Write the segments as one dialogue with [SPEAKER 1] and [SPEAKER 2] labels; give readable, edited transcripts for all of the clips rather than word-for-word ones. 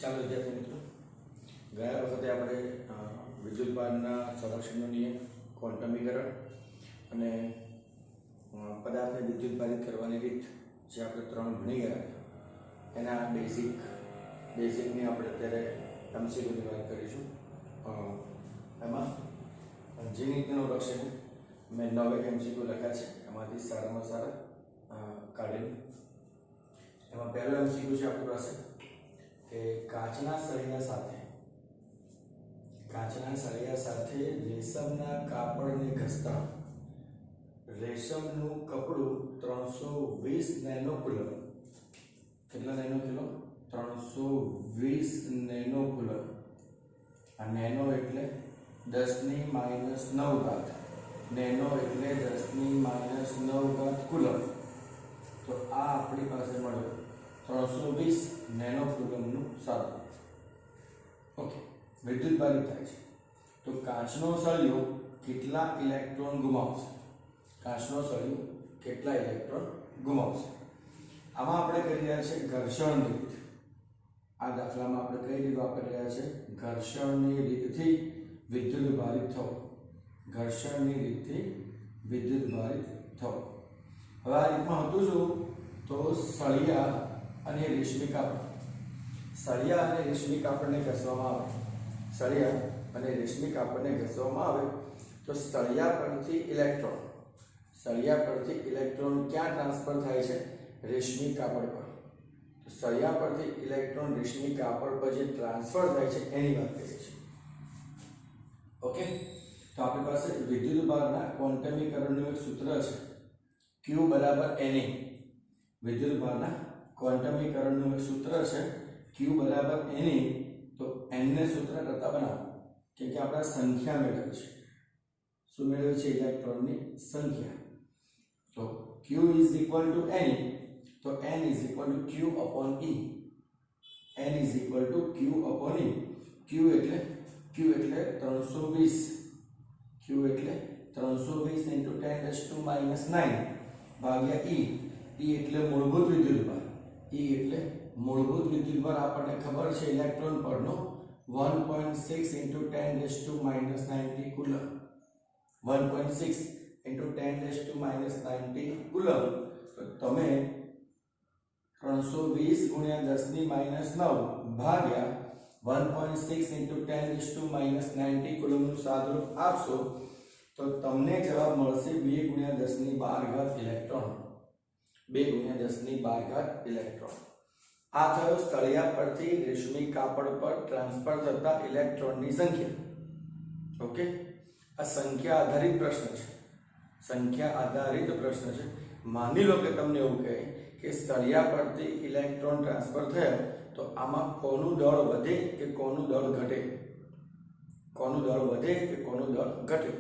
[SPEAKER 1] ચાલો વિદ્યાર્થી મિત્રો, ગયા વખતે આપણે વિદ્યુતભારના સંરક્ષણનો નિયમ, ક્વોન્ટમીકરણ અને પદાર્થને વિદ્યુતભારિત કરવાની રીત જે આપણે 3 ભણી ગયા એના બેઝિકની આપણે અત્યારે એમસીક્યુની વાત કરીશું. એમાં જે રીતનું લક્ષ્ય મેં 9 એમસીક્યુ લખ્યા છે, એમાંથી સારામાં સારા કાઢીને એમાં પહેલો એમસીક્યુ છે આપણી પાસે કે કાચના સળિયા સાથે રેશમના કાપડને ઘસતા રેશમનું કપડું 320 નેનો કુલમ. કેટલા નેનો કિલો? 320 nano coulomb. આ નેનો એટલે 10⁻⁹ ઘાત. નેનો એટલે 10⁻⁹ કુલમ. તો આ આપણી પાસે મળ્યો 320 નેનો કુલમનું સાધન. ઓકે, વિદ્યુતભારિત થાય છે તો કાચનો સળિયો કેટલા ઇલેક્ટ્રોન ગુમાવશે? કાચનો સળિયો કેટલા ઇલેક્ટ્રોન ગુમાવશે? આમાં આપણે કરી રહ્યા છે ઘર્ષણની રીત. આ દાખલામાં આપણે કઈ રીત વાપરી રહ્યા છે? ઘર્ષણની રીતથી વિદ્યુતભારિત થવો. ઘર્ષણની રીતથી વિદ્યુતભારિત થવો. હવે આ રીતમાં હતું શું? તો સળિયા અને રેશમી કાપડ. સળિયા અને રેશમી કાપડને ઘસવામાં આવે. સળિયા અને રેશમી કાપડને ઘસવામાં આવે તો સળિયા પરથી ઇલેક્ટ્રોન ક્યાં ટ્રાન્સફર થાય છે? રેશમી કાપડ પર. તો સળિયા પરથી ઇલેક્ટ્રોન રેશમી કાપડ પર જે ટ્રાન્સફર થાય છે એની વાત કરીએ છીએ. ઓકે, તો આપણી પાસે વિદ્યુતભારના ક્વોન્ટમીકરણનું એક સૂત્ર છે, Q બરાબર Na. વિદ્યુતભારના ક્વોન્ટમીકરણનું એક સૂત્ર છે Q બરાબર Na. તો n ને સૂત્ર કરતા બનાવો કે આપણે સંખ્યા મેળવી છે. શું મેળવી છે? ઇલેક્ટ્રોનની સંખ્યા. તો Q is equal to Na. તો n is equal to Q upon E. n is equal to Q upon E. Q એટલે 320. Q એટલે 320 into 10⁻⁹ ભાગ્યા E. E એટલે મૂળભૂત વિદ્યુતભાર. E એટલે મૂળભૂત વિદ્યુતભાર આપણને ખબર છે ઇલેક્ટ્રોન પરનો 1.6 into 10⁻⁹ કુલમ. 1.6 into 10⁻⁹ coulomb. તો તમે 320 ગુણ્યા 10⁻⁹ ભાગ્યા 1.6 into 10⁻⁹ કુલમનું સાદુરૂપ આપશો તો તમને જવાબ મળશે 2 ગુણ્યા 10⁻12 ઇલેક્ટ્રોન. 2 ગુણ્યા 10⁻12 ઇલેક્ટ્રોન. આ થયો સળિયા પરથી રેશમી કાપડ પર ટ્રાન્સફર થતા ઇલેક્ટ્રોનની સંખ્યા. ઓકે, આ સંખ્યા આધારિત પ્રશ્ન છે. સંખ્યા આધારિત પ્રશ્ન છે. માની લો કે તમને એવું કહે કે સળિયા પરથી ઇલેક્ટ્રોન ટ્રાન્સફર થયા તો આમાં કોનું દળ વધે કે કોનું દળ ઘટે? કોનું દળ વધે કે કોનું દળ ઘટે?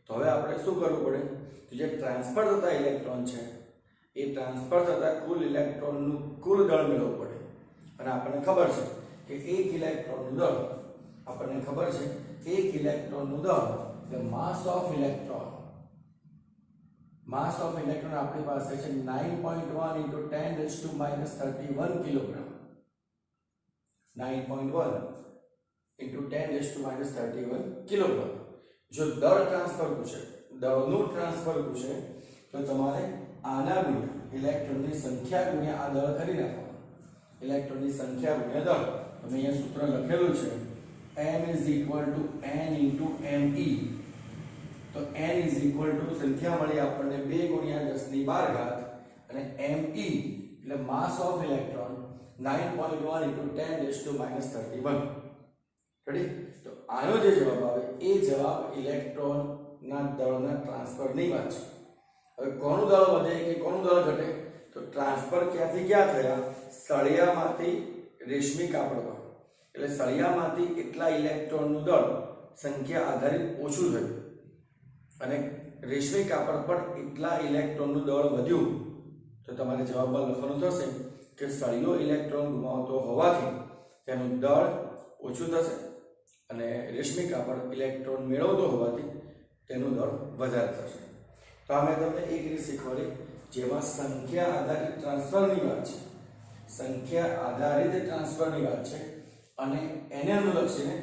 [SPEAKER 1] તો હવે આપણે શું કરવું પડે? તો જે ટ્રાન્સફર થતા ઇલેક્ટ્રોન છે એ ટ્રાન્સફર થતા કુલ ઇલેક્ટ્રોનનું કુલ દળ મેળવવું પડે. અને આપણને ખબર છે કે એક ઇલેક્ટ્રોનનું દળ એટલે માસ of electron. Mass of electron આપણી પાસે છે 9.1 into 10⁻31 કિલોગ્રામ. 9.1 into 10⁻31 kilogram. જો દળ ટ્રાન્સફર પૂછે, દળનું ટ્રાન્સફર પૂછે તો તમારે આના ગુણ્યા ઇલેક્ટ્રોનની સંખ્યા ગુણ્યા આ દળ કરી નાખવાનું. ઇલેક્ટ્રોનની સંખ્યા ગુણ્યા દળ. તમે અહીંયા સૂત્ર લખેલું છે m is equal to n into me. તો n is equal to સંખ્યા મળી આપણને 2 ગુણ્યા 10⁻12 ઘાત અને me એટલે માસ ઓફ ઇલેક્ટ્રોન 9.1 into 10⁻31. રેડી? તો આનો જે જવાબ આવે એ જવાબ ઇલેક્ટ્રોનના દળના ટ્રાન્સફરની વાત છે. હવે કોનું દળ વધે કે કોનું દળ ઘટે? તો ટ્રાન્સફર ક્યાંથી ક્યાં થયા? સળિયામાંથી રેશમી કાપડ પર. એટલે સળિયામાંથી એટલા ઇલેક્ટ્રોનનું દળ સંખ્યા આધારિત ઓછું થયું અને રેશમી કાપડ પર એટલા ઇલેક્ટ્રોનનું દળ વધ્યું. તો તમારે જવાબમાં લખવાનું થશે કે સળિયો ઇલેક્ટ્રોન ગુમાવતો હોવાથી તેનું દળ ઓછું થશે અને રેશમી કાપડ ઇલેક્ટ્રોન મેળવતો હોવાથી તેનું દળ વધારે થશે. તો આ મેં તમને એક રીત શીખવાડી જેમાં સંખ્યા આધારિત ટ્રાન્સફરની વાત છે. સંખ્યા આધારિત ટ્રાન્સફરની વાત છે અને એને અનુલક્ષીને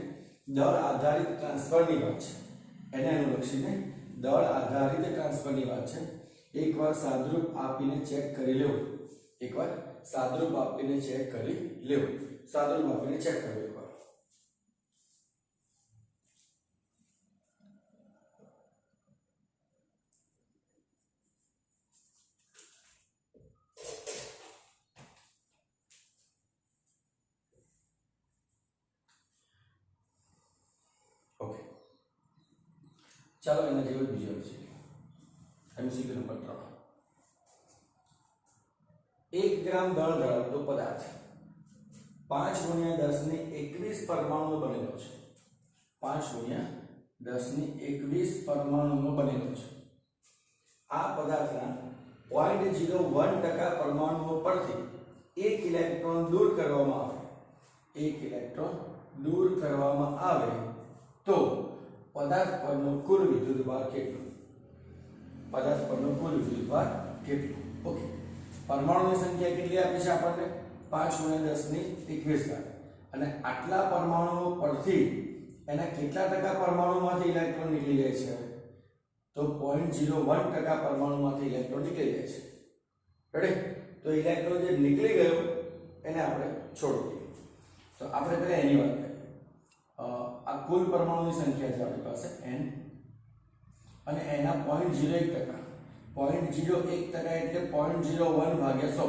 [SPEAKER 1] દળ આધારિત ટ્રાન્સફરની વાત છે. એને અનુલક્ષીને દળ આધારિત ટ્રાન્સફરની વાત છે. એકવાર સાદરૂપ આપીને ચેક કરી લેવું. એકવાર સાદરૂપ આપીને ચેક કરી લેવું. સાદરૂપ આપીને ચેક કરી લેવું. ઓકે, ચાલો એના જેવું બીજો MCQ નંબર 3. 1 ગ્રામ દળ ધરાવતો પદાર્થ 5 × 10⁻21 પરમાણુનો બનેલો છે. 5 × 10⁻21 પરમાણુનો બનેલો છે. આ પદાર્થના 0.01% પરમાણુઓ પરથી 1 ઇલેક્ટ્રોન દૂર કરવામાં આવે. 1 ઇલેક્ટ્રોન દૂર કરવામાં આવે તો પદાર્થ પરનો કુલ વિદ્યુતભાર કેટલો? પદાર્થ પરનો કુલ વિદ્યુતભાર કેટલો? ઓકે, પરમાણુની સંખ્યા કેટલી આપી છે આપણને? 5 × 10⁻21 અને આટલા પરમાણુઓ પરથી એના કેટલા ટકા પરમાણુમાંથી ઇલેક્ટ્રોન નીકળી જાય છે? તો 0.01% પરમાણુમાંથી ઇલેક્ટ્રોન નીકળી જાય છે. રેડી? તો ઇલેક્ટ્રોન જે નીકળી ગયો એને આપણે છોડી દઈએ. તો આપણે પહેલા એની વાત કરીએ. આ કુલ પરમાણુની સંખ્યા છે આપણી પાસે n અને એના 0.01%. 0.01% એટલે 0.01 ભાગ્યા 100.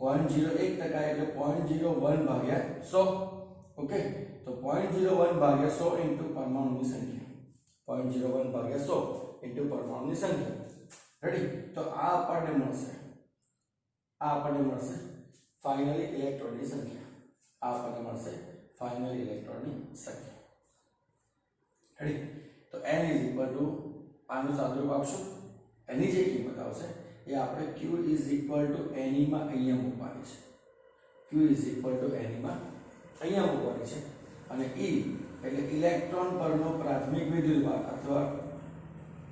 [SPEAKER 1] 0.01% એટલે 0.01 ભાગ્યા 100. ઓકે, તો 0.01 ભાગ્યા 100 ઇન્ટુ પરમાણુની સંખ્યા. 0.01 ભાગ્યા 100 ઇન્ટુ પરમાણુની સંખ્યા. રેડી? તો આ આપણને મળશે ફાઇનલી ઇલેક્ટ્રોનની સંખ્યા. આ આપણને મળશે ફાઇનલ ઇલેક્ટ્રોનની સંખ્યા. રેડી? તો n આનું સાદુરૂપ આપશું. એની જે કિંમત આવશે એ આપણે q ne માં અહીંયા મૂકવાની છે. q ne માં અહીંયા મૂકવાની છે અને e એટલે ઇલેક્ટ્રોન પરનો પ્રાથમિક વિદ્યુતભાર અથવા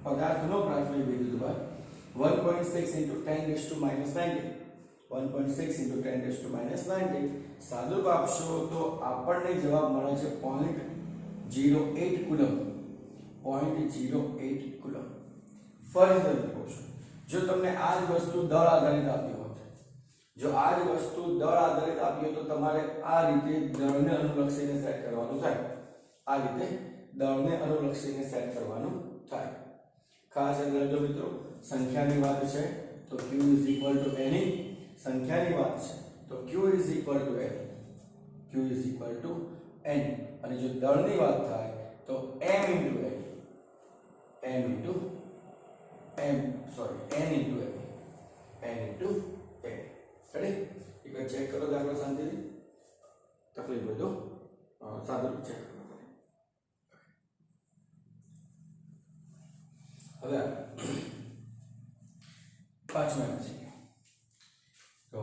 [SPEAKER 1] પદાર્થનો પ્રાથમિક વિદ્યુતભાર 1.6 × 10⁻⁻90. 1.6 × 10⁻⁻90 સાદુરૂપ આપશો તો આપણને જવાબ મળે છે 0.08 કુલમ. 0.08 કુલમ. ફરીથી કહું છું, જો તમને આ જ વસ્તુ દળ આધારિત આપી હોત, જો આ જ વસ્તુ દળ આધારિત આપી હોય તો તમારે આ રીતે દળને અનુલક્ષીને સેટ કરવાનું થાય. આ રીતે દળને અનુલક્ષીને સેટ કરવાનું થાય. ખાસ યાદ રાખજો મિત્રો, સંખ્યાની વાત છે તો q ne. સંખ્યાની વાત છે તો q n. q n. અને જો દળની વાત થાય તો m × n. n × n. Ready? એક ચેક કરો દાખલો શાંતિથી. તકલીફ હોય તો સાદુરૂપ ચેક કરો. હવે 5મા MCQ. તો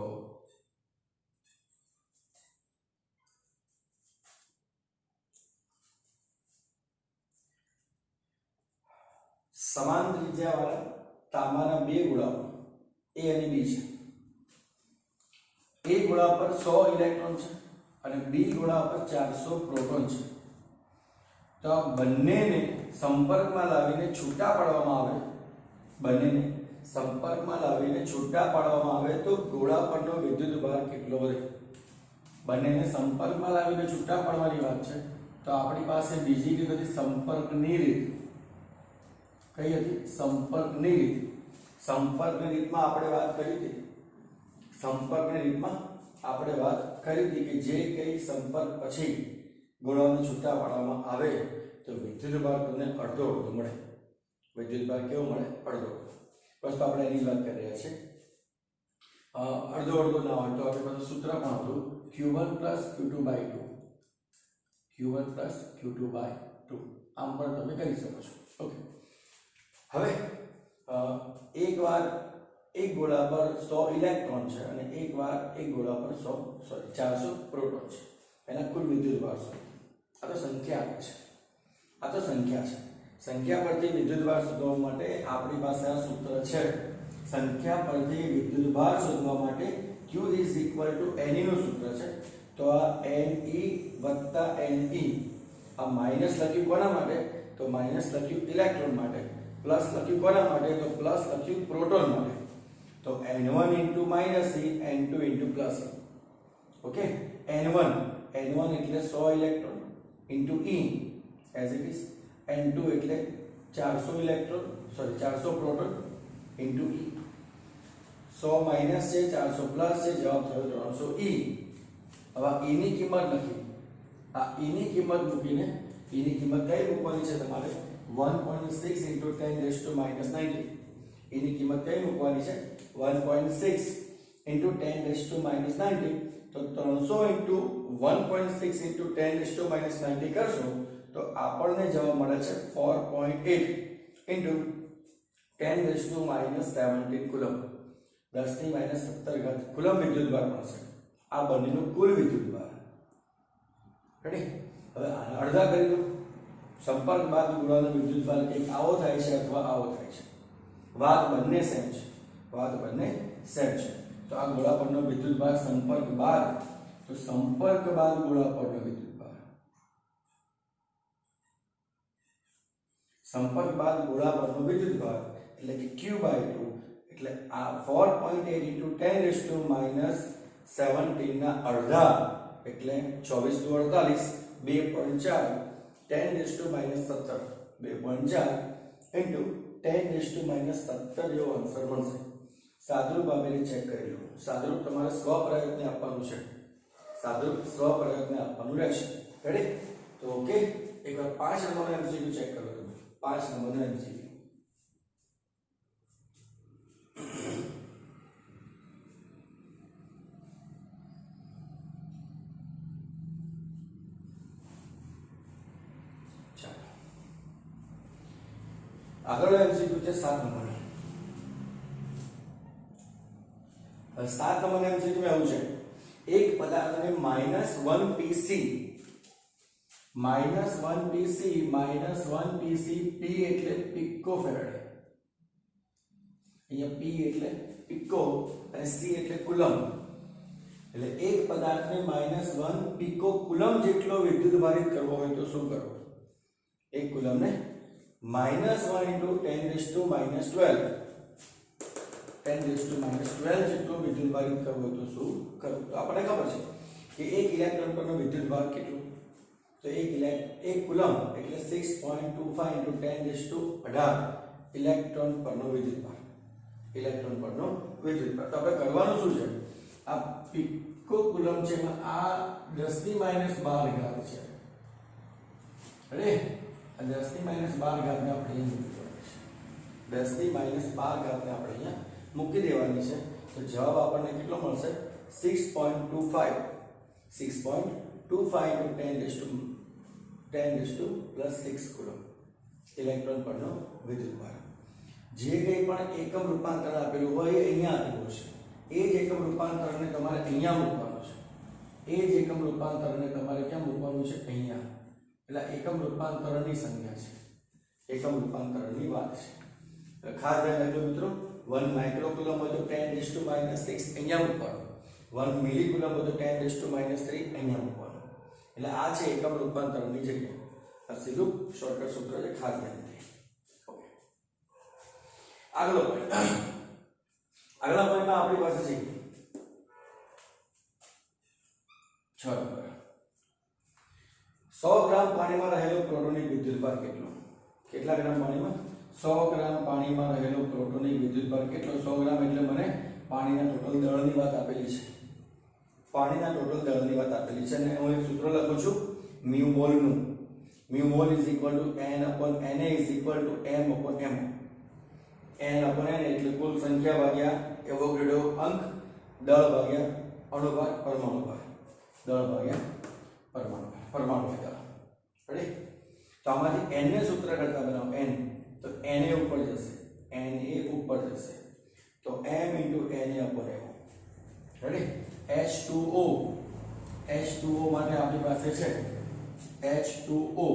[SPEAKER 1] સમાન ત્રિજ્યાવાળા તાંબાના બે ગોળાઓ A અને B છે. A ગોળા પર 100 ઇલેક્ટ્રોન છે અને B ગોળા પર 400 પ્રોટોન છે. તો આ બંનેને સંપર્કમાં લાવીને છૂટા પાડવામાં આવે. બંનેને સંપર્કમાં લાવીને છૂટા પાડવામાં આવે તો ગોળા પરનો વિદ્યુતભાર કેટલો વધે? બંનેને સંપર્કમાં લાવીને છૂટા પાડવાની વાત છે તો આપણી પાસે બીજી રીત હતી સંપર્કની રીત. કઈ હતી? સંપર્કની રીત. સંપર્કની રીતમાં આપણે વાત કરી હતી. સંપર્કની રીતમાં આપણે વાત કરી હતી કે જે કઈ સંપર્ક પછી ગોળાને છૂટા પાડવામાં આવે તો વિદ્યુતભાર તમને અડધો મળે. વિદ્યુતભાર કેવો મળે? અડધો. બસ તો આપણે એની વાત કરી રહ્યા છીએ. અડધો ના હોય તો આપણી પાસે સૂત્ર પણ હતું q1 + q2/2. q1 + q2/2 આમ પણ તમે કરી શકો છો. ઓકે, હવે એકવાર એક ગોળા પર 100 ઇલેક્ટ્રોન છે અને એકવાર એક ગોળા પર 400 પ્રોટોન છે. એના કુલ વિદ્યુતભાર શું? આ તો સંખ્યા આપે છે. આ તો સંખ્યા છે. સંખ્યા પરથી વિદ્યુતભાર શોધવા માટે આપણી પાસે આ સૂત્ર છે. સંખ્યા પરથી વિદ્યુતભાર શોધવા માટે q ne નું સૂત્ર છે. તો આ Ne વત્તા Ne આ માઈનસ લખ્યું કોના માટે? તો માઈનસ લખ્યું ઇલેક્ટ્રોન માટે, પ્લસ લખ્યું કોના માટે? તો પ્લસ લખ્યું પ્રોટોન માટે. તો n1 into minus e, n2 into plus e. Okay, n1 એટલે 100 electron into e as it is, n2 એટલે 400 electron, sorry 400 proton into e. 100 minus છે, 400 પ્લસ છે, જવાબ થયો 300 e. હવે e ની કિંમત લખી, આ e ની કિંમત મૂકીને e ની કિંમત કઈ મૂકવાની છે તમારે? 1.6 into 10 raised to minus 90. e ની કિંમત કઈ મૂકવાની છે? 1.6 into 10 raised to minus 90. તો 300 into 1.6 into 10 raised to minus 90 કરશો તો આપણને જવાબ મળે છે 4.8 into 10 raised to minus 17 coulomb. 10 ની minus 17 ઘાત કુલમ વિદ્યુતભાર મળશે. આ બંનેનું કુલ વિદ્યુતભાર. રેડી? હવે આને અડધા કરી દો. સંપર્ક બાદ ગોળાનો વિદ્યુતભાર કંઈક આવો થાય છે અથવા આવો થાય છે. વાત બંને સેમ છે. વાત બંને સેમ છે. તો આ ગોળા પરનો વિદ્યુતભાર સંપર્ક બાદ, તો સંપર્ક બાદ ગોળા પરનો વિદ્યુતભાર, સંપર્ક બાદ ગોળા પરનો વિદ્યુતભાર એટલે કે q/2 એટલે આ 4.8 into 10 raised to minus 17 ના અડધા એટલે 24 દુ 48, 2.4 10 raised to minus 17, 2.4 into 10 raised to minus 17 જેવો આન્સર મળશે. સાદુરૂપ આપેલી ચેક કરી લો. સાદુરૂપ તમારે સ્વપ્રયત્ને આપવાનું છે. સાદુરૂપ સ્વપ્રયત્ને આપવાનું રહેશે. રેડી? તો ઓકે, એકવાર 5 નંબરનો એમસીક્યુ ચેક કરો તમે. 5 નંબરનો એમસીક્યુ. ચાલો, આગળનો એમસીક્યુ છે 7 નંબરનો. 7 નંબરનો એમસીક્યુ એવું છે, એક પદાર્થને -1 pc p એટલે પિકોફેરાડ, અહીંયા p એટલે પિકો અને c એટલે કુલમ. એટલે એક પદાર્થને -1 પિકો કુલમ જેટલો વિદ્યુતભારિત કરવો હોય તો શું કરવું? એક કુલમને -1 into 10 raised to minus 12, 10 raised to minus 12 જેટલો વિદ્યુતભારિત કરવો હોય તો શું કરવું? તો આપણને ખબર છે કે એક ઇલેક્ટ્રોન પરનો વિદ્યુતભાર કેટલો? તો એક કુલમ એટલે 6.25 into 10 raised to 18 ઇલેક્ટ્રોન પરનો વિદ્યુતભાર. ઇલેક્ટ્રોન પરનો વિદ્યુતભાર. તો આપણે કરવાનું શું છે? આ પિકો કુલમ છે એમાં આ 10 ની -12 ઘાત છે. અરે આ 10 ની -12 ઘાતને આપણે અહીંયા મૂકી દેવાની છે. 10 ની -12 ઘાતને આપણે અહીંયા મૂકી દેવાની છે. તો જવાબ આપણને કેટલો મળશે? 6.25 into 10 raised to plus 6 coulomb electron પરનો વિદ્યુતભાર. જે કંઈ પણ એકમ રૂપાંતર આપેલું હોય એ અહીંયા આપેલું છે. એ જ એકમ રૂપાંતરને તમારે અહીંયા મૂકવાનું છે. એ જ એકમ રૂપાંતરને તમારે ક્યાં મૂકવાનું છે? અહીંયા. એટલે એકમ રૂપાંતરની સંખ્યા છે. એકમ રૂપાંતરની વાત છે. એટલે ખાસ ધ્યાન રાખજો મિત્રો. 1 માઇક્રોકુલમ હોય તો 10 raised to minus 6 અહીંયા મૂકવાનું. 1 મિલીકુલમ હોય તો 10 raised to minus 3 અહીંયા મૂકવાનું. એટલે આ છે એકમ રૂપાંતરની જગ્યા. આ સીધું શોર્ટકટ સૂત્ર છે, ખાસ ધ્યાન રાખજો. ઓકે, આગળનો પોઈન્ટ. આગલા પોઈન્ટમાં આપણી પાસે છે 6 નંબર. 100 ગ્રામ પાણીમાં રહેલો પ્રોટોનિક વિદ્યુતભાર કેટલો? કેટલા ગ્રામ પાણીમાં? 100 ગ્રામ પાણીમાં રહેલો પ્રોટોનિક વિદ્યુતભાર કેટલો? 100 ગ્રામ એટલે મને પાણીના ટોટલ દળની વાત આપેલી છે. પાણીના ટોટલ દળની વાત આપેલી છે અને હું એક સૂત્ર લખું છું mu mol નું. mu mol is equal to n/na is equal to m/mo. n/n એટલે કુલ સંખ્યા ભાગ્યા એવોગાડ્રો અંક, દળ ભાગ્યા અણુભાર, પરમાણુ ભાર. દળ ભાગ્યા પરમાણુ ભાર, પરમાણુ દળ. રેડી? તો આમાંથી n ને સૂત્ર કરતા બનાવો n. તો na ઉપર જશે, na ઉપર જશે. તો m into na ઉપર આવ્યો. રેડી? H2O. H2O માટે આપણી પાસે છે H2O.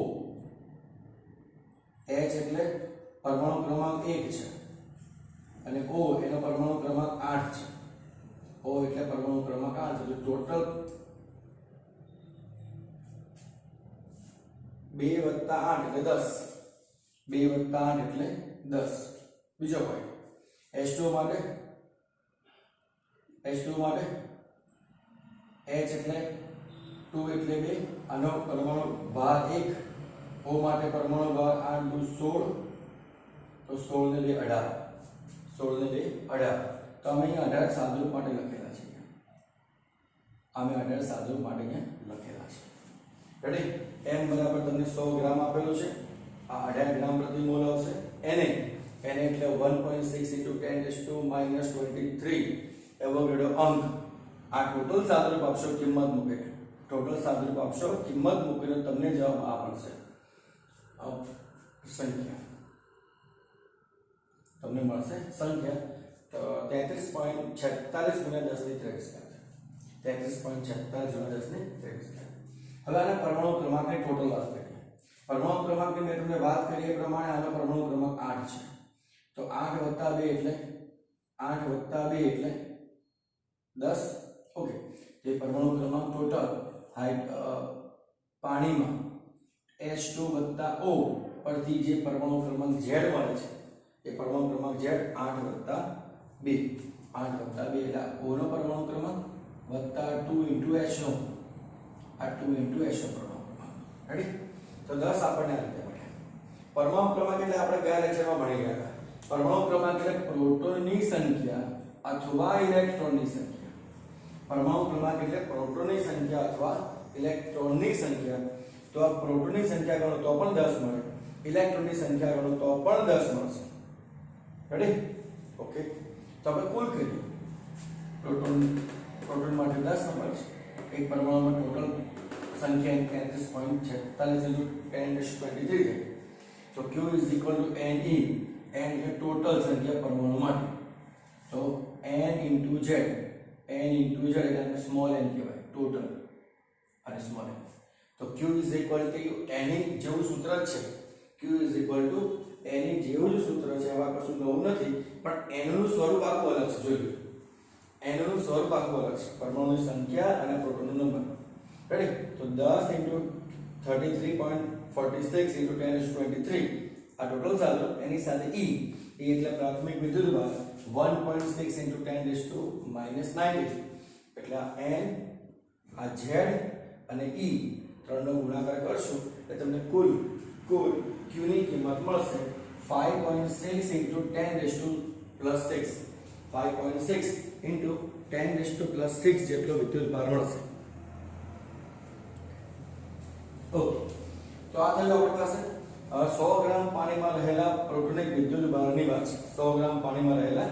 [SPEAKER 1] H એટલે પરમાણુ ક્રમાંક 1 છે અને O એનો પરમાણુ ક્રમાંક 8 છે. O એટલે પરમાણુ ક્રમાંક 8 છે. તો ટોટલ 2 + 8 એટલે 10. 2 + 8 એટલે 10. બીજો પોઈન્ટ H2O માટે H એટલે 2 એટલે 2, આનો પરમાણુ ભાર 1, O માટે પરમાણુ ભાર 8 × 16, તો 16 ને 2 18, 16 ને 2 18. તો અમે અહીંયા 18 સાદુરૂપ માટે લખેલા છે. અમે 18 સાદુરૂપ માટે અહીંયા લખેલા છે. રેડી? m બરાબર તમને 100 ગ્રામ આપેલું છે. આ 18 ગ્રામ પ્રતિ મોલ આવશે. Na એટલે 1.6 × 10⁻23 એવોગાડ્રો અંક. આ ટોટલ સાદુરૂપ આપશો, કિંમત મૂકીને ટોટલ સાદુરૂપ આપશો, કિંમત મૂકીને તમને જવાબ આ મળશે. સંખ્યા તમને મળશે સંખ્યા 33.46 × 10⁻23 33.46 × 10⁻23. હવે આના પરમાણુ ક્રમાંકની ટોટલ વાત કરીએ. પરમાણુ ક્રમાંકની મેં તમને વાત કરી એ પ્રમાણે આનો પરમાણુ ક્રમાંક 8 છે. તો 8 + 2 એટલે 10. ઓકે, જે પરમાણુ ક્રમાંક ટોટલ પાણીમાં H2 + O પરથી જે પરમાણુ ક્રમાંક Z મળે છે એ પરમાણુ ક્રમાંક Z 8 + 2 એટલે O નો પરમાણુ ક્રમાંક વત્તા 2 × H નો, આ 2 × H નો પરમાણુ ક્રમાંક. રેડી? તો 10 આપણને આ રીતે મળ્યા. પરમાણુ ક્રમાંક એટલે આપણે ગયા લેક્ચરમાં ભણી ગયા હતા. પરમાણુ ક્રમાંક એટલે પ્રોટોનની સંખ્યા અથવા ઇલેક્ટ્રોનની સંખ્યા. પરમાણુ ક્રમાંક એટલે પ્રોટોનની સંખ્યા અથવા ઇલેક્ટ્રોનની સંખ્યા. તો આ પ્રોટોનની સંખ્યા ગણો તો પણ 10 મળે, ઇલેક્ટ્રોનની સંખ્યા ગણો તો પણ 10 મળશે. રેડી? ઓકે, તો આપણે કુલ કરીએ. પ્રોટોન માટે 10 નંબર છે. એક પરમાણુમાં ટોટલ સંખ્યા 33.46 × 10⁻23 છે. તો Q = Ne. n એટલે ટોટલ સંખ્યા પરમાણુ માટે. તો n × Z એટલે સ્મોલ n કહેવાય, ટોટલ અને સ્મોલ n. તો Q = Ne જેવું સૂત્ર છે. Q = Ne જેવું જ સૂત્ર છે. આવા કશું નવું નથી, પણ n નું સ્વરૂપ આખું અલગ છે. જોઈ લો, n નું સ્વરૂપ આખું અલગ છે. પરમાણુની સંખ્યા અને પ્રોટોનનો નંબર. રેડી? તો 10 × 33.46 × 10⁻23 આ ટોટલ સાદુરૂપ. એની સાથે E એટલે પ્રાથમિક વિદ્યુતભાર 1.6 × 10⁻90 એટલે આ n, આ Z અને E ત્રણનો ગુણાકાર કરશું એટલે તમને કુલ Q ની કિંમત મળશે 5.6 × 10⁻+6 5.6 × 10⁻+6 જેટલો વિદ્યુતભાર મળશે. ઓકે, તો આ થયું આપણી પાસે 100 ગ્રામ પાણીમાં રહેલા પ્રોટોનિક વિદ્યુતભારની વાત છે. 100 ગ્રામ પાણીમાં રહેલા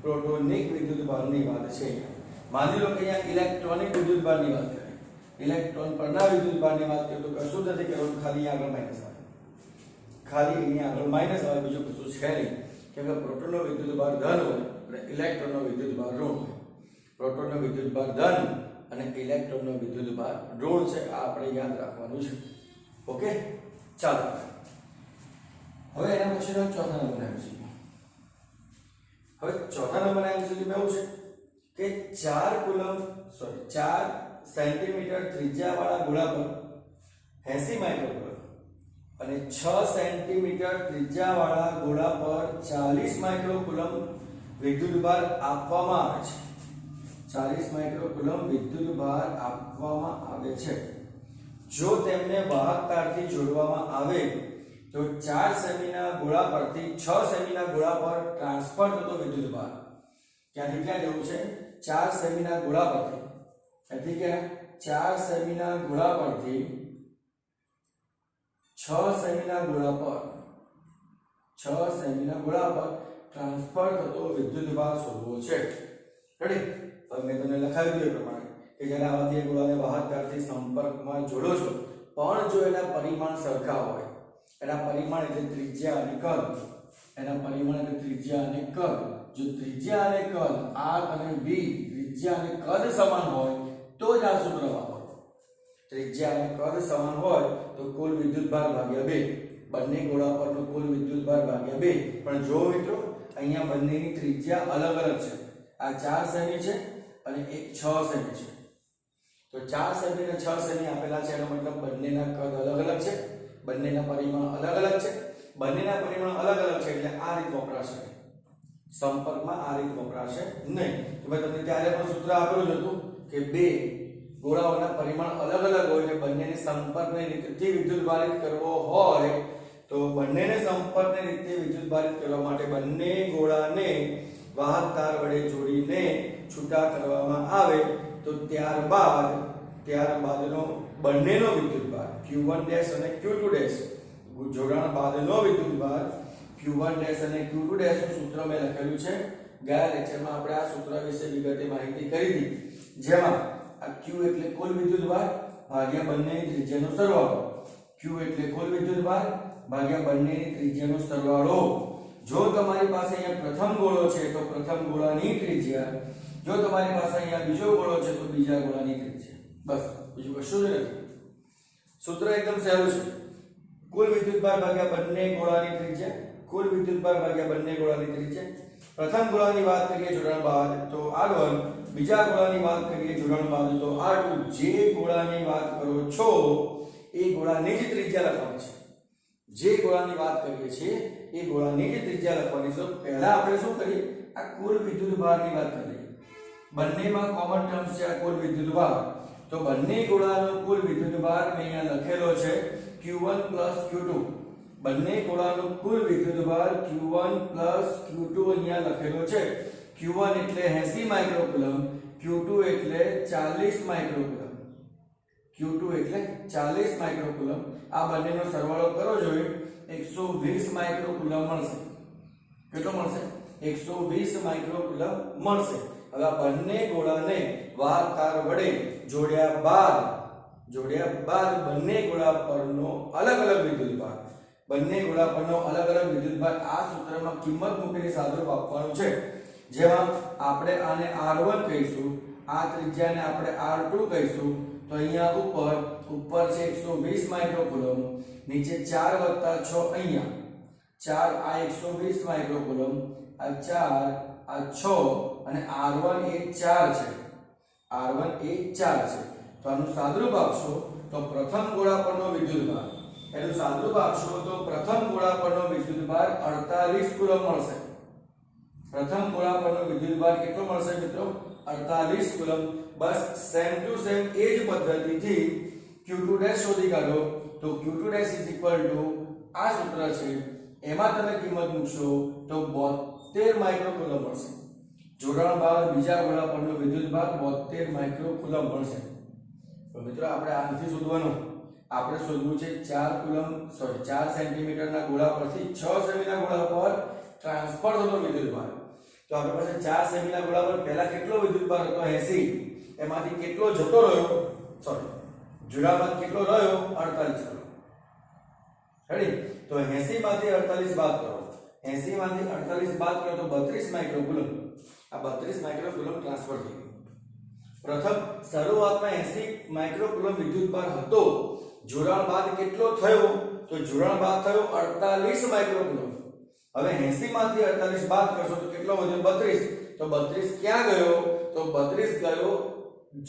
[SPEAKER 1] પ્રોટોનિક વિદ્યુતભારની વાત છે. માની લો કે અહીંયા ઇલેક્ટ્રોનિક વિદ્યુતભારની વાત કરીએ. ઇલેક્ટ્રોન પરના વિદ્યુતભારની વાત કરીએ તો કશું નથી કરવાનું, ખાલી આગળ માઈનસ આવે. ખાલી અહીંયા આગળ માઈનસ આવે, બીજું કશું છે નહીં. કેમ કે પ્રોટોનનો વિદ્યુતભાર ધન હોય અને ઇલેક્ટ્રોનનો વિદ્યુતભાર ઋણ હોય. પ્રોટોનનો વિદ્યુતભાર ધન અને ઇલેક્ટ્રોનનો વિદ્યુતભાર ઋણ છે. આ આપણે યાદ રાખવાનું છે. ઓકે, ચાલો હવે એના પછીનો ચોથા નંબરનો MCQ. હવે ચોથા નંબરના MCQ એવું છે કે 4 સેન્ટીમીટર ત્રિજ્યાવાળા ગોળા પર 80 માઇક્રોકુલમ અને 6 સેન્ટીમીટર ત્રિજ્યાવાળા ગોળા પર 40 માઇક્રોકુલમ વિદ્યુતભાર આપવામાં આવે છે. 40 માઇક્રોકુલમ વિદ્યુતભાર આપવામાં આવે છે. જો તેમને વાહક તારથી જોડવામાં આવે તો 4 સેમીના ગોળા પરથી 6 સેમીના ગોળા પર ટ્રાન્સફર થતો વિદ્યુતભાર ક્યાંથી ક્યાં જવું છે? 4 સેમીના ગોળા પરથી, એટલે કે 4 સેમીના ગોળા પરથી 6 સેમીના ગોળા પર ટ્રાન્સફર થતો વિદ્યુતભાર શોધવો છે. રેડી? હવે મેં તમને લખાવી દીધું એ પ્રમાણે કે જ્યારે આવા તે ગોળાને વાહક તારથી સંપર્કમાં જોડો છો, પણ જો એના પરિમાણ સરખા હોય, એના પરિમાણ એટલે ત્રિજ્યા અને કદ, એના પરિમાણ એટલે ત્રિજ્યા અને કદ, જો ત્રિજ્યા અને કદ r અને v ત્રિજ્યા અને કદ સમાન હોય તો જ આ સૂત્ર વાપરો. ત્રિજ્યા અને કદ સમાન હોય તો કુલ વિદ્યુતભાર ભાગ્યા 2, બંને ગોળા પરનો કુલ વિદ્યુતભાર ભાગ્યા 2. પણ જો મિત્રો અહીંયા બંનેની ત્રિજ્યા અલગ અલગ છે. આ 4 સેમી છે અને એક 6 સેમી છે. તો 4 સેમી અને 6 સેમી આપેલા છે, એનો મતલબ બંનેના કદ અલગ અલગ છે. બંનેના પરિમાણ અલગ અલગ છે. બંનેના પરિમાણ અલગ અલગ છે એટલે આ રીત વપરાશે. સંપર્કમાં આ રીત વપરાશે નહીં. તો મેં તમને ત્યારે પણ સૂત્ર આપેલું જ હતું કે બે ગોળાઓના પરિમાણ અલગ અલગ હોય એટલે બંનેને સંપર્કની રીતથી વિદ્યુતભારિત કરવો હોય તો બંનેને સંપર્કની રીતે વિદ્યુતભારિત કરવા માટે બંને ગોળાને વાહક તાર વડે જોડીને છૂટા કરવામાં આવે તો ત્યારબાદનો બંનેનો વિદ્યુતભાર Q1' અને Q2' જોડાણ બાદનો વિદ્યુતભાર Q1' અને Q2' નું સૂત્ર મેં લખેલું છે. ગયા લેક્ચરમાં આપણે આ સૂત્ર વિશે વિગતે માહિતી કરી હતી, જેમાં આ Q એટલે કુલ વિદ્યુતભાર ભાગ્યા બંનેની ત્રિજ્યાનો સરવાળો. Q એટલે કુલ વિદ્યુતભાર ભાગ્યા બંનેની ત્રિજ્યાનો સરવાળો. જો તમારી પાસે અહીંયા પ્રથમ ગોળો છે તો પ્રથમ ગોળાની ત્રિજ્યા, જો તમારી પાસે અહીંયા બીજો ગોળો છે તો બીજા ગોળાની ત્રિજ્યા. બસ, બીજું કશું જ નથી. સૂત્ર એકદમ સહેલું છે. કુલ વિદ્યુતભાર ભાગ્યા બંને ગોળાની ત્રિજ્યા, કુલ વિદ્યુતભાર ભાગ્યા બંને ગોળાની ત્રિજ્યા. પ્રથમ ગોળાની વાત કરીએ જોડાણ બાદ તો R1, બીજા ગોળાની વાત કરીએ જોડાણ બાદ તો R2. જે ગોળાની વાત કરો છો એ ગોળાની જ ત્રિજ્યા લખવાની છે. જે ગોળાની વાત કરીએ છીએ એ ગોળાની જ ત્રિજ્યા લખવાની છે. પહેલા આપણે શું કરીએ, આ કુલ વિદ્યુતભારની વાત કરીએ. બંનેમાં કોમન ટર્મ્સ છે આ કુલ વિદ્યુતભાર. તો બંને ગોળાનો કુલ વિદ્યુતભાર મેં અહીંયા લખેલો છે Q1 Q2. બંને ગોળાનો કુલ વિદ્યુતભાર Q1 Q2 અહીંયા લખેલો છે. Q1 એટલે 80 માઇક્રોકુલમ, Q2 એટલે 40 માઇક્રોકુલમ. Q2 એટલે 40 માઇક્રોકુલમ. આ બંનેનો સરવાળો કરો જોઈએ 120 માઇક્રોકુલમ મળશે. કેટલો મળશે? 120 માઇક્રોકુલમ મળશે. હવે આ બંને ગોળાને વાહક તાર વડે જોડ્યા બાદ બંને ગોળા પરનો અલગ અલગ વિદ્યુતભાર, બંને ગોળા પરનો અલગ અલગ વિદ્યુતભાર આ સૂત્રમાં કિંમત મૂકીને સાદુરૂપ આપવાનું છે. જેમાં આપણે આને R1 કહીશું, આ ત્રિજ્યાને આપણે R2 કહીશું. તો અહીંયા ઉપર છે 120 માઇક્રોકુલમ, નીચે 4 + 6 અહીંયા 4 આ 120 માઇક્રોકુલમ, આ 4 આ 6 અને R1 એ 4 છે. R1 એ 4 છે. તો આનું સાદુરૂપ આપશો તો પ્રથમ ગોળા પરનો વિદ્યુતભાર, એનું સાદુરૂપ આપશો તો પ્રથમ ગોળા પરનો વિદ્યુતભાર 48 કુલમ મળશે. પ્રથમ ગોળા પરનો વિદ્યુતભાર કેટલો મળશે મિત્રો? 48 કુલમ. બસ સેમ ટુ સેમ એ જ પદ્ધતિથી Q2' શોધી કાઢો. તો Q2' આ સૂત્ર છે, એમાં તમે કિંમત મૂકશો તો 72 માઇક્રોકુલમ મળશે. જોડાણ બાદ બીજા ગોળા પરનો વિદ્યુતભાર 72 માઇક્રોકુલમ મળશે. તો મિત્રો આપણે આ નથી શોધવાનું, આપણે શોધવું છે 4 સેન્ટીમીટરના ગોળા પરથી 6 સેમીના ગોળા પર ટ્રાન્સફર થતો વિદ્યુતભાર. તો આપણી પાસે 4 સેમીના ગોળા પર પહેલા કેટલો વિદ્યુતભાર હતો? 80. એમાંથી કેટલો જતો રહ્યો? જોડા બાદ કેટલો રહ્યો? 48 કુલમ. રેડી? તો 80 માંથી 48 બાદ કરો. 80 માંથી 48 બાદ કરો તો 32 માઇક્રોકુલમ. આ 32 માઇક્રોકુલમ ટ્રાન્સફર થઈ ગયું. પ્રથમ શરૂઆતમાં 80 માઇક્રોકુલમ વિદ્યુતભાર હતો. જોડાણ બાદ કેટલો થયો? તો જોડાણ બાદ થયો 48 માઇક્રોકુલમ. હવે 80 માંથી 48 બાદ કરશો તો કેટલો વધ્યો? 32. તો 32 ક્યાં ગયો? તો 32 ગયો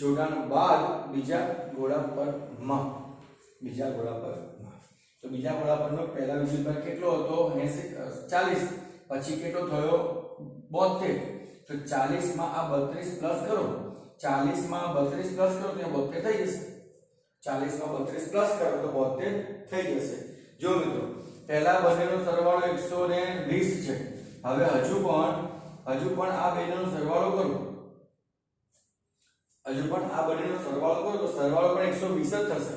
[SPEAKER 1] જોડાણ બાદ બીજા ગોળા પર માં. તો બીજા ગોળા પરનો પહેલા વિદ્યુતભાર કેટલો હતો? 40. પછી કેટલો થયો? 72. તો 40 માં આ 32 પ્લસ કરો. 40 માં 32 પ્લસ કરો તો 72 થઈ જશે. 40 માં 32 પ્લસ કરો તો 72 થઈ જશે. જો મિત્રો પહેલા બંનેનો સરવાળો 120 છે. હવે હજુ પણ આ બેનો સરવાળો કરો. તો સરવાળો પણ 120 જ થશે.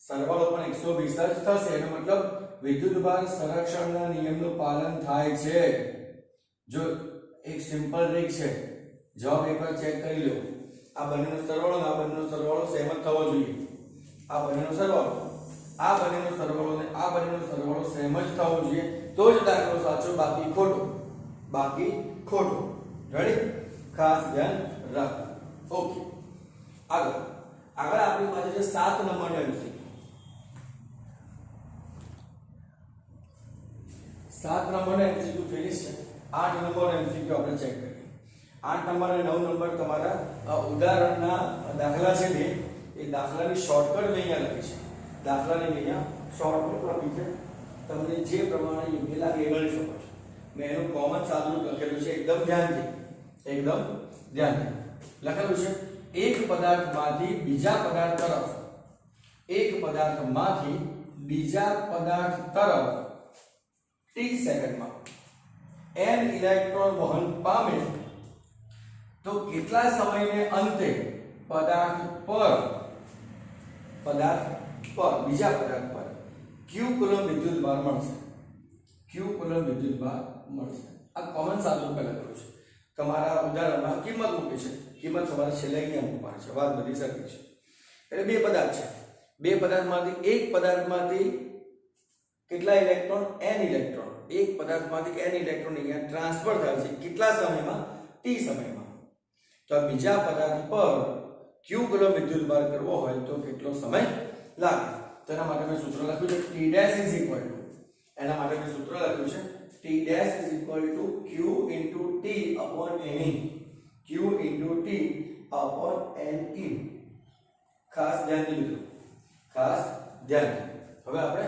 [SPEAKER 1] સરવાળો પણ 120 જ થશે. એનો મતલબ વિદ્યુતભાર સંરક્ષણના નિયમનું પાલન થાય છે. જો એક સિમ્પલ રીત છે, જવાબ એકવાર ચેક કરી લો. આ બંનેનો સરવાળો અને આ બંનેનો સરવાળો સેમ જ થવો જોઈએ. આ બંનેનો સરવાળો ને આ બંનેનો સરવાળો સેમ જ થવો જોઈએ, તો જ દાખલો સાચો, બાકી ખોટો. રેડી? ખાસ ધ્યાન રાખો. ઓકે, આગળ આપણી પાસે છે 7 નંબરનો MCQ. 7 નંબરનો MCQ ફિનિશ છે. 8 નંબરનો MCQ આપણે ચેક કરીએ. 8 નંબર અને 9 નંબર તમારા ઉદાહરણના દાખલા છે બે. એ દાખલાની શોર્ટકટ મેં અહીંયા લખી છે. દાખલાની અહીંયા શોર્ટકટ આપી છે, તમને જે પ્રમાણે યોગ્ય લાગે એ ગણી શકો છો. મેં એનું કોમન સાદુરૂપ લખેલું છે, એકદમ ધ્યાનથી લખેલું છે. એક પદાર્થમાંથી બીજા પદાર્થ તરફ t સેકન્ડમાં n ઇલેક્ટ્રોન વહન પામે તો કેટલા સમયને અંતે પદાર્થ પર બીજા પદાર્થ પર q કુલમ વિદ્યુતભાર મળશે. આ કોમન સાદુરૂપ લખેલું છે. તમારા ઉદાહરણમાં કિંમત મૂકી છે, કિંમત તમારે છેલ્લે અહીંયા મૂકવાની છે, વાત બધી સરખી છે. એટલે બે પદાર્થ છે, બે પદાર્થમાંથી એક પદાર્થમાંથી કેટલા ઇલેક્ટ્રોન? n electron. એક પદાર્થમાંથી n ઇલેક્ટ્રોન અહીંયા ટ્રાન્સફર થાય છે કેટલા સમયમાં? t સમયમાં. તો આ બીજા પદાર્થ પર q કુલમ વિદ્યુતભાર કરવો હોય તો કેટલો સમય લાગે? તો એના માટે મેં સૂત્ર લખ્યું છે t dash is equal to, એના માટે મેં સૂત્ર લખ્યું છે t dash is equal to q into t upon ne. q into t upon ne. ખાસ ધ્યાનથી મિત્રો, ખાસ ધ્યાનથી. હવે આપણે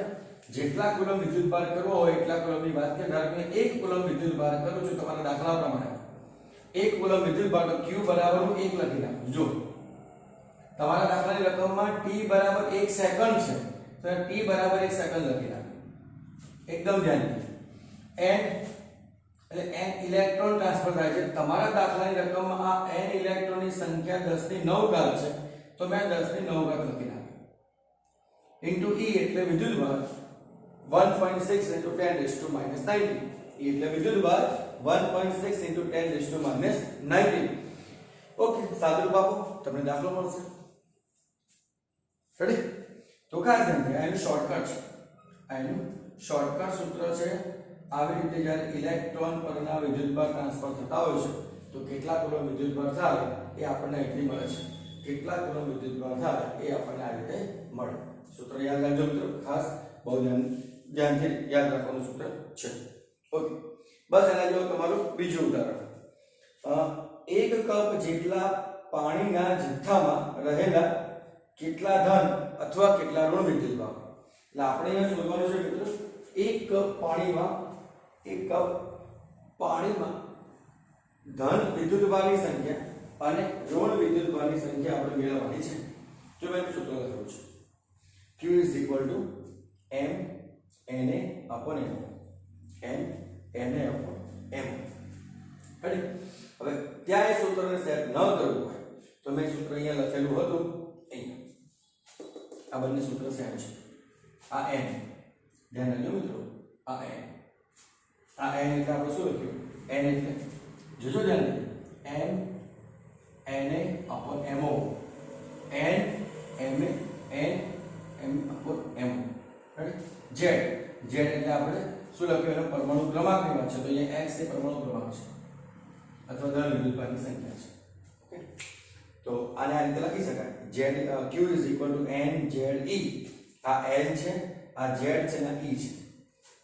[SPEAKER 1] જેટલા કુલમ વિદ્યુતભાર કરવો હોય એટલા કુલમની વાત કરીએ. ધારો કે 1 કુલમ વિદ્યુતભાર કરું છું તમારા દાખલા પ્રમાણે, 1 કુલમ વિદ્યુતભાર તો q બરાબર 1 લખી નાખું. જો તમારા દાખલાની રકમમાં t બરાબર 1 સેકન્ડ છે તો t બરાબર 1 સેકન્ડ લખી નાખો. એકદમ ધ્યાનથી. n એટલે n ઇલેક્ટ્રોન ટ્રાન્સફર થાય છે. તમારા દાખલાની રકમમાં આ n ઇલેક્ટ્રોનની સંખ્યા 10 ની 9 ઘાત છે તો મેં 10 ની 9 ઘાત લખી નાખી. ઇન્ટુ e એટલે વિદ્યુતભાર 1.6 into 10 raised to minus 19. e એટલે વિદ્યુતભાર 1.6 into 10 raised to minus 19. Okay, સાદુરૂપ આપો તમને દાખલો મળશે. રેડી? તો ખાસ ધ્યાન રાખો, આનું શોર્ટકટ છે. આનું શોર્ટકટ સૂત્ર છે. આવી રીતે જ્યારે ઇલેક્ટ્રોન પરના વિદ્યુતભાર ટ્રાન્સફર થતા હોય છે તો કેટલા કુલમ વિદ્યુતભાર થાય એ આપણને અહીંથી મળે છે. કેટલા કુલમ વિદ્યુતભાર થાય એ આપણને આ રીતે મળે. સૂત્ર યાદ રાખજો મિત્રો, ખાસ બહુ ધ્યાનથી યાદ રાખવાનું સૂત્ર છે. ઓકે, બસ એના જેવું તમારું બીજું ઉદાહરણ. 1 કપ જેટલા પાણીના જથ્થામાં રહેલા કેટલા ધન અથવા કેટલા ઋણ વિદ્યુતભાર. એટલે આપણે અહીંયા શોધવાનું છે મિત્રો, 1 કપ પાણીમાં ધન વિદ્યુતભારની સંખ્યા અને ઋણ વિદ્યુતભારની સંખ્યા આપણે મેળવવાની છે. જો મેં સૂત્ર લખ્યું છે q is equal to m na upon m. m na upon m. Ready? હવે ત્યાં એ સૂત્રને સેટ ન કરવું હોય તો મેં સૂત્ર અહીંયા લખેલું હતું, અહીંયા આ બંને સૂત્ર સેમ છે. આ n ધ્યાન રાખજો મિત્રો, આ n એટલે આપણે શું લખ્યું? n એટલે જોજો ધ્યાનથી, m na upon mo. n ma n m upon mo. z એટલે આપણે શું લખ્યું? એનો પરમાણુ ક્રમાંકની વાત છે તો અહીંયા x એ પરમાણુ ક્રમાંક છે અથવા ધન વિદ્યુતભારની સંખ્યા છે. ઓકે, તો આને આ રીતે લખી શકાય. z q is equal to n z e. આ n છે, આ z છે અને e છે.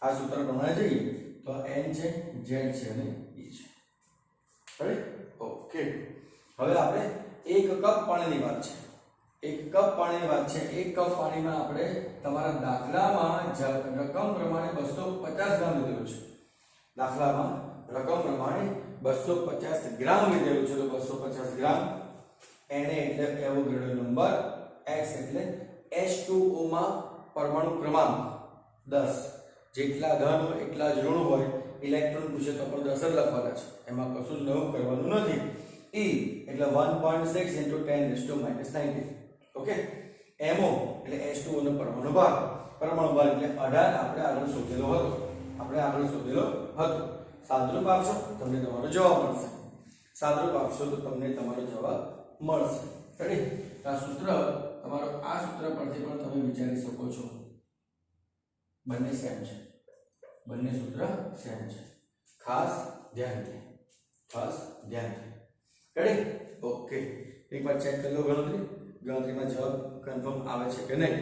[SPEAKER 1] આ સૂત્ર પ્રમાણે જઈએ તો n છે, z છે અને e છે. રાઈટ? ઓકે, હવે આપણે 1 કપ પાણીની વાત છે. 1 કપ પાણીની વાત છે. 1 કપ પાણીમાં આપણે તમારા દાખલામાં રકમ પ્રમાણે 250 ગ્રામ લીધેલું છે. દાખલામાં રકમ પ્રમાણે 250 ગ્રામ લીધેલું છે તો 250 ગ્રામ. Na એટલે એવોગાડ્રો નંબર, x એટલે H2O માં પરમાણુ ક્રમાંક 10. જેટલા ધન હોય એટલા જ ઋણ હોય. ઇલેક્ટ્રોન પૂછે તો પણ 10 જ લખવાના છે, એમાં કશું જ નવું કરવાનું નથી. E એટલે 1.6 into 10 raised to minus 19. Okay, mo એટલે H2O નો પરમાણુ ભાર એટલે 18 આપણે આગળ શોધેલો હતો. સાદુરૂપ આપશો તમને તમારો જવાબ મળશે. સાદુરૂપ આપશો તો તમને તમારો જવાબ મળશે. રેડી? આ સૂત્ર તમારો, આ સૂત્ર પરથી પણ તમે વિચારી શકો છો. બંને સેમ છે, બંને સૂત્ર સેમ છે. ખાસ ધ્યાનથી. રેડી? ઓકે, એકવાર ચેક કરી લો ગણતરીમાં જવાબ કન્ફર્મ આવે છે કે નહીં.